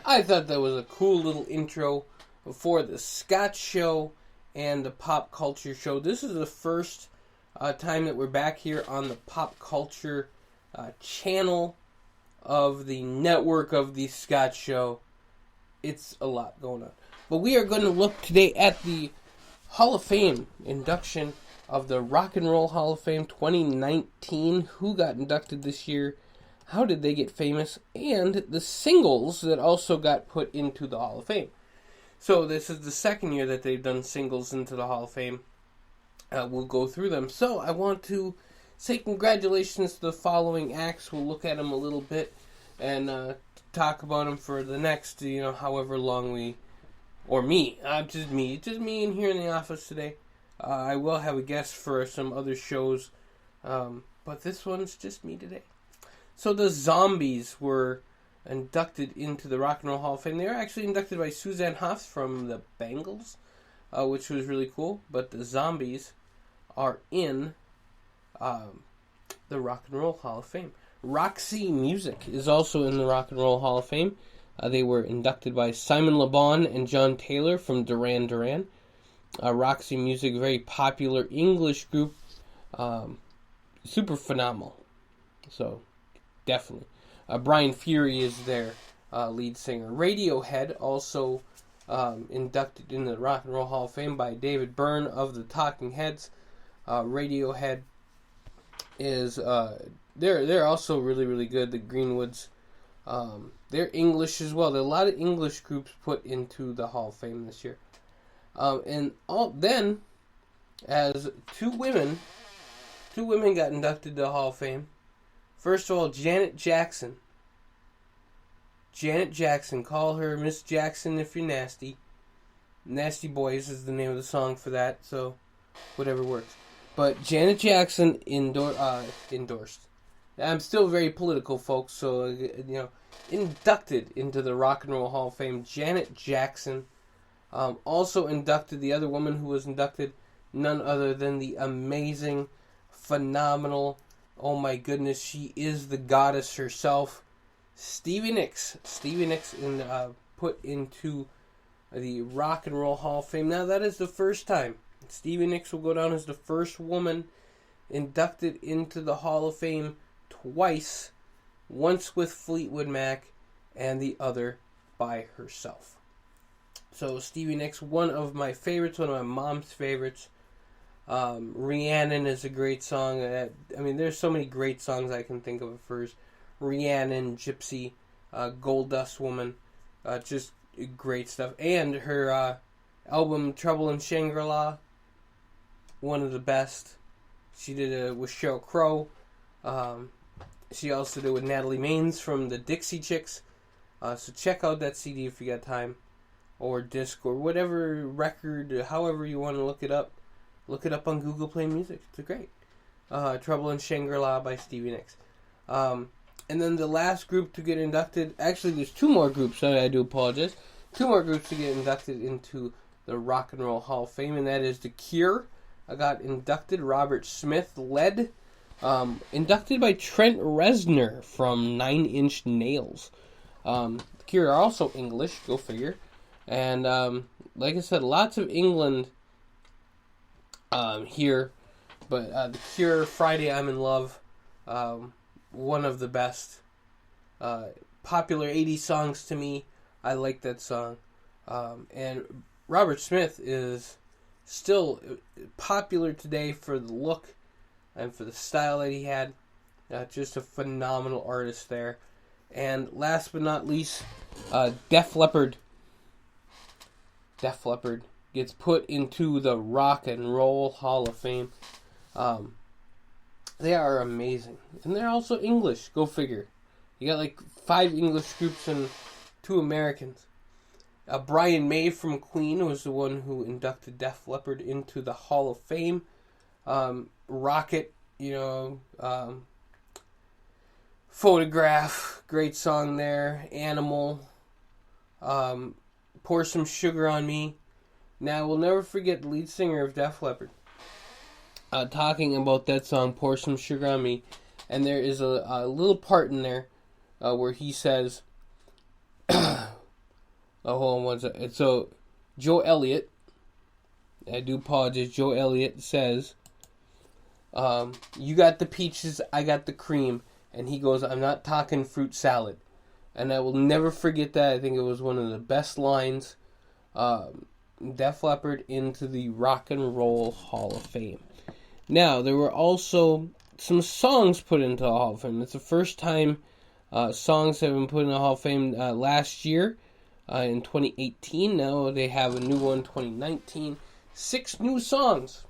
I thought that was a cool little intro for the Scott Show and the Pop Culture Show. This is the first time that we're back here on the Pop Culture channel of the network of the Scott Show. It's a lot going on. But we are going to look today at the Hall of Fame induction of the Rock and Roll Hall of Fame 2019. Who got inducted this year? How did they get famous? And the singles that also got put into the Hall of Fame. So this is the second year that they've done singles into the Hall of Fame. We'll go through them. So I want to say congratulations to the following acts. We'll look at them a little bit and talk about them for the next, however long we, or me. Just me in here in the office today. I will have a guest for some other shows, but this one's just me today. So the Zombies were inducted into the Rock and Roll Hall of Fame. They were actually inducted by Suzanne Hoffs from the Bangles, which was really cool. But the Zombies are in the Rock and Roll Hall of Fame. Roxy Music is also in the Rock and Roll Hall of Fame. They were inducted by Simon Le Bon and John Taylor from Duran Duran. Roxy Music, very popular English group, super phenomenal. So, definitely. Brian Fury is their lead singer. Radiohead, also inducted in the Rock and Roll Hall of Fame by David Byrne of the Talking Heads. Radiohead is they're also really, really good. The Greenwoods, they're English as well. There are a lot of English groups put into the Hall of Fame this year. Then, as two women got inducted to the Hall of Fame. First of all, Janet Jackson. Janet Jackson, call her Miss Jackson if you're nasty. Nasty Boys is the name of the song for that, so whatever works. But Janet Jackson endorsed. I'm still very political, folks, so, inducted into the Rock and Roll Hall of Fame. Janet Jackson. Also inducted, the other woman who was inducted, none other than the amazing, phenomenal, oh my goodness, she is the goddess herself, Stevie Nicks. Stevie Nicks put into the Rock and Roll Hall of Fame. Now that is the first time. Stevie Nicks will go down as the first woman inducted into the Hall of Fame twice, once with Fleetwood Mac and the other by herself. So Stevie Nicks, one of my favorites, one of my mom's favorites. Rhiannon is a great song. There's so many great songs I can think of at first. Rhiannon, Gypsy, Gold Dust Woman, just great stuff. And her album Trouble in Shangri-La, one of the best. She did it with Sheryl Crow. She also did it with Natalie Maines from the Dixie Chicks. So check out that CD if you got time, or disc, or whatever record, however you want to look it up. Look it up on Google Play Music. It's great. Trouble in Shangri-La by Stevie Nicks. And then the last group to get inducted... Actually, there's two more groups. I do apologize. Two more groups to get inducted into the Rock and Roll Hall of Fame, and that is The Cure. I got inducted. Robert Smith led. Inducted by Trent Reznor from Nine Inch Nails. The Cure are also English. Go figure. And like I said, lots of England... here, but The Cure, Friday I'm in Love, one of the best popular 80s songs to me. I like that song. And Robert Smith is still popular today for the look and for the style that he had. Just a phenomenal artist there. And last but not least, Def Leppard. Def Leppard gets put into the Rock and Roll Hall of Fame. They are amazing. And they're also English. Go figure. You got like 5 English groups and 2 Americans. Brian May from Queen was the one who inducted Def Leppard into the Hall of Fame. Rocket, Photograph, great song there. Animal. Pour Some Sugar on Me. Now, we'll never forget the lead singer of Def Leppard talking about that song, Pour Some Sugar on Me. And there is a little part in there where he says, Oh, hold on one second. So, Joe Elliott, I do apologize, Joe Elliott says, you got the peaches, I got the cream. And he goes, I'm not talking fruit salad. And I will never forget that. I think it was one of the best lines. Def Leppard into the Rock and Roll Hall of Fame. Now, there were also some songs put into the Hall of Fame. It's the first time songs have been put in the Hall of Fame last year in 2018. Now they have a new one, 2019. 6 new songs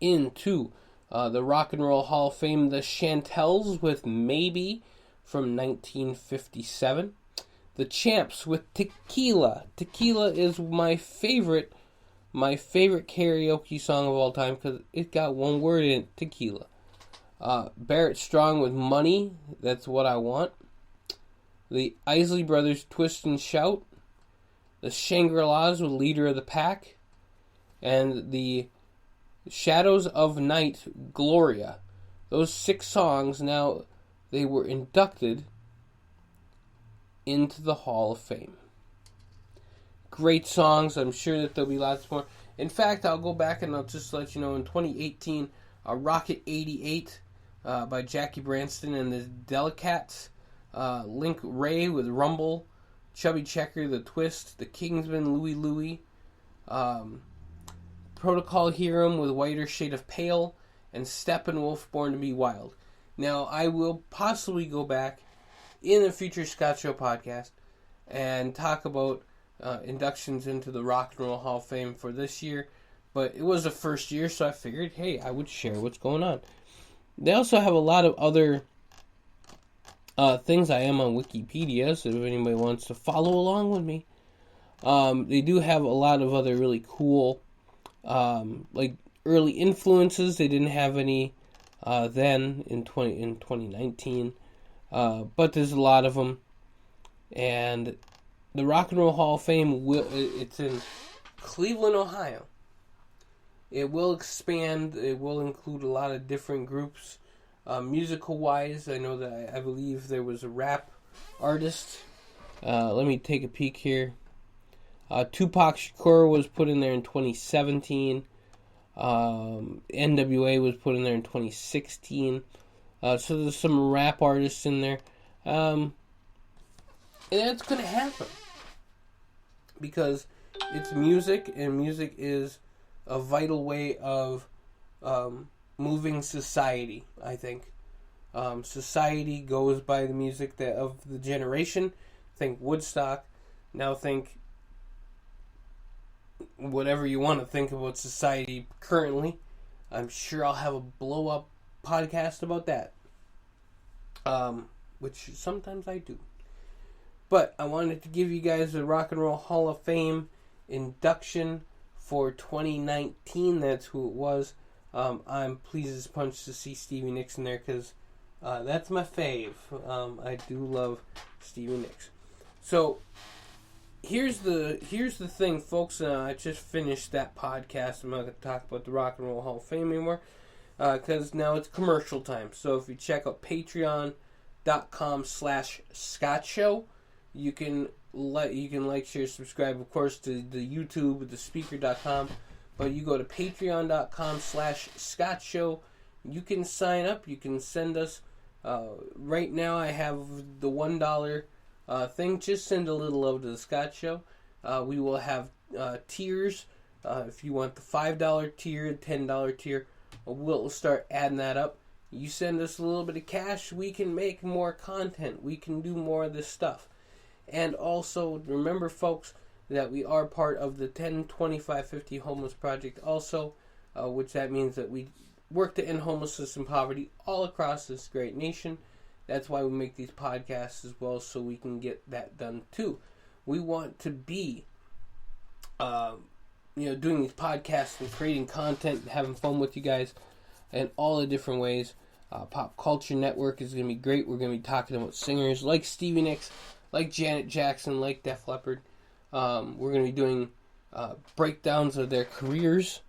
into the Rock and Roll Hall of Fame. The Chantels with Maybe from 1957. The Champs with Tequila. Tequila is my favorite karaoke song of all time because it got one word in it, tequila. Barrett Strong with Money, That's What I Want. The Isley Brothers, Twist and Shout. The Shangri-Las with Leader of the Pack. And the Shadows of Night, Gloria. Those 6 songs, now they were inducted into the Hall of Fame. Great songs. I'm sure that there'll be lots more. In fact, I'll go back and I'll just let you know, in 2018, Rocket 88 by Jackie Branston and the Delicats. Link Ray with Rumble. Chubby Checker, The Twist. The Kingsmen, Louie Louie. Protocol Hero with Whiter Shade of Pale. And Steppenwolf, Born to Be Wild. Now, I will possibly go back in a future Scott Show podcast and talk about inductions into the Rock and Roll Hall of Fame for this year. But it was the first year, so I figured, hey, I would share what's going on. They also have a lot of other things. I am on Wikipedia, so if anybody wants to follow along with me. They do have a lot of other really cool, like early influences. They didn't have any then in 2019. But there's a lot of them. And the Rock and Roll Hall of Fame, it's in Cleveland, Ohio. It will expand. It will include a lot of different groups. Musical-wise, I know that I believe there was a rap artist. Let me take a peek here. Tupac Shakur was put in there in 2017. NWA was put in there in 2016. So there's some rap artists in there. And that's going to happen. Because it's music, and music is a vital way of moving society, I think. Society goes by the music of the generation. Think Woodstock. Now think whatever you want to think about society currently. I'm sure I'll have a blow-up podcast about that. Which sometimes I do. But I wanted to give you guys the Rock and Roll Hall of Fame induction for 2019. That's who it was. I'm pleased as punch to see Stevie Nicks in there because that's my fave. I do love Stevie Nicks. So here's the thing, folks. I just finished that podcast. I'm not going to talk about the Rock and Roll Hall of Fame anymore because now it's commercial time. So if you check out patreon.com/ScottShow, you can like, share, subscribe, of course, to the YouTube, the speaker.com. But you go to patreon.com/ScottShow. You can sign up. You can send us. Right now, I have the $1 thing. Just send a little love to the Scott Show. We will have tiers. If you want the $5 tier, $10 tier, we'll start adding that up. You send us a little bit of cash, we can make more content. We can do more of this stuff. And also, remember, folks, that we are part of the 10-25-50 Homeless Project also, which that means that we work to end homelessness and poverty all across this great nation. That's why we make these podcasts as well, so we can get that done too. We want to be, doing these podcasts and creating content and having fun with you guys in all the different ways. Pop Culture Network is going to be great. We're going to be talking about singers like Stevie Nicks, like Janet Jackson, like Def Leppard. We're going to be doing breakdowns of their careers,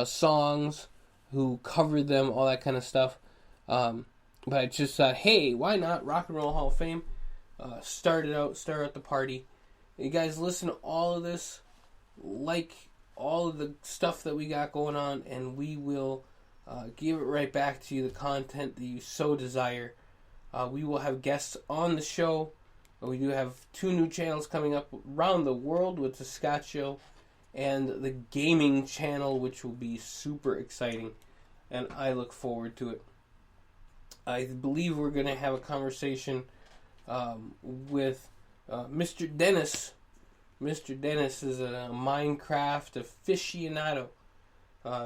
songs, who covered them, all that kind of stuff. But I just thought, hey, why not? Rock and Roll Hall of Fame. Start out the party. You guys listen to all of this, like all of the stuff that we got going on, and we will give it right back to you, the content that you so desire. We will have guests on the show. We do have 2 new channels coming up around the world with the Scott Show and the gaming channel, which will be super exciting, and I look forward to it. I believe we're going to have a conversation with Mr. Dennis. Mr. Dennis is a Minecraft aficionado,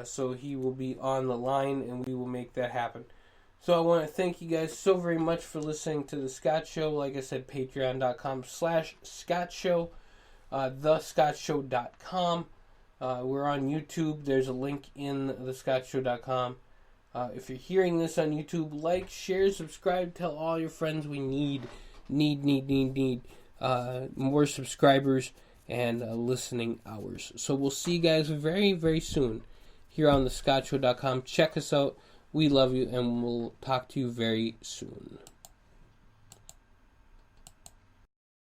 so he will be on the line, and we will make that happen. So I want to thank you guys so very much for listening to The Scott Show. Like I said, patreon.com/Scott Show, thescottshow.com. We're on YouTube. There's a link in thescottshow.com. If you're hearing this on YouTube, like, share, subscribe, tell all your friends. We need more subscribers and listening hours. So we'll see you guys very, very soon here on thescottshow.com. Check us out. We love you, and we'll talk to you very soon.